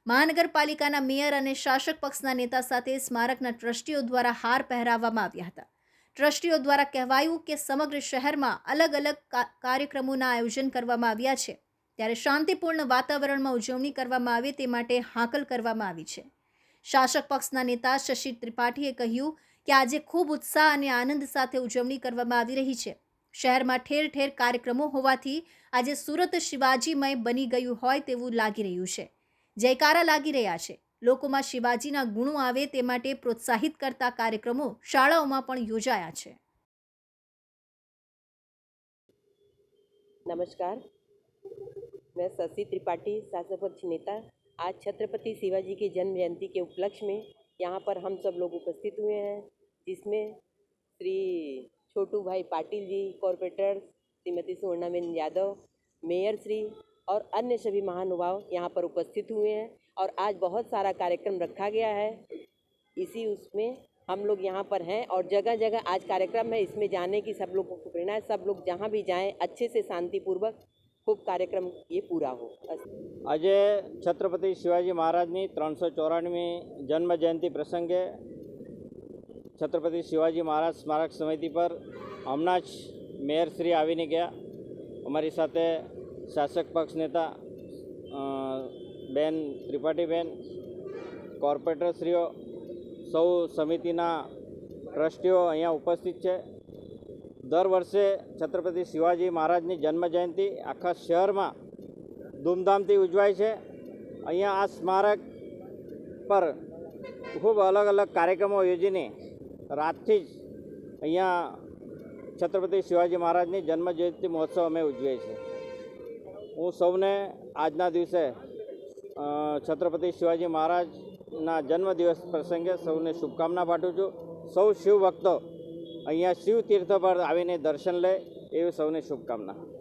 મહાનગરપાલિકાના મેયર અને શાસક પક્ષના નેતા સાથે સ્મારકના ટ્રસ્ટીઓ દ્વારા હાર પહેરાવવામાં આવ્યા હતા. ટ્રસ્ટીઓ દ્વારા કહેવાયું કે સમગ્ર શહેરમાં અલગ અલગ કાર્યક્રમોના આયોજન કરવામાં આવ્યા છે, ત્યારે શાંતિપૂર્ણ વાતાવરણમાં ઉજવણી કરવામાં આવે તે માટે હાકલ કરવામાં આવી છે. શાસક પક્ષના નેતા શશી ત્રિપાઠીએ કહ્યું કે આજે ખૂબ ઉત્સાહ અને આનંદ સાથે ઉજવણી કરવામાં આવી રહી છે. શહેરમાં ઠેર ઠેર કાર્યક્રમો હોવાથી આજે સુરત શિવાજીમય બની ગયું હોય તેવું લાગી રહ્યું છે. જયકારા લાગી રહ્યા છે. લોકોમાં શિવાજીના ગુણો આવે તે માટે પ્રોત્સાહિત કરતા કાર્યક્રમો શાળાઓમાં પણ યોજાયા છે. नमस्कार, मैं शशि त्रिपाठी, शासक पक्ष नेता। आज छत्रपति शिवाजी की जन्म जयंती के उपलक्ष्य में यहाँ पर हम सब लोग उपस्थित हुए हैं, जिसमें श्री छोटू भाई पाटिल जी, कॉरपोरेटर श्रीमती स्वर्णाबेन यादव, मेयर श्री और अन्य सभी महानुभाव यहाँ पर उपस्थित हुए हैं। और आज बहुत सारा कार्यक्रम रखा गया है, इसी उसमें हम लोग यहाँ पर हैं और जगह जगह आज कार्यक्रम है। इसमें जाने की सब लोगों को प्रेरणा है, सब लोग जहाँ भी जाएं अच्छे से शांतिपूर्वक खूब कार्यक्रम ये पूरा हो। आज छत्रपति शिवाजी महाराजनी 394મી जन्म जयंती प्रसंगे छत्रपति शिवाजी महाराज स्मारक समिति पर हमना मेयर श्री आवीने गया। अमरी साथे शासक पक्ष नेता बेन त्रिपाठी बेन, कॉर्पोरेटर श्रीओ, सौ समितिना ट्रस्टीओ अहींया उपस्थित है। दर वर्षे छत्रपति शिवाजी महाराजनी जन्म जयंती आखा शहर में धूमधामथी उजवाय छे। अहींया आ स्मारक पर खूब अलग अलग कार्यक्रमों योजीने रातथी ज अहींया छत्रपति शिवाजी महाराजनी जन्म जयंती महोत्सव अमे उजवीए छे। हूँ सौने आजना दिवसे छत्रपति शिवाजी महाराजना जन्मदिवस प्रसंगे सौने शुभकामना पाठवुं छुं। सौ शिव भक्तो अहींया शिव तीर्थ पर आवीने दर्शन ले एवी सौने शुभकामना।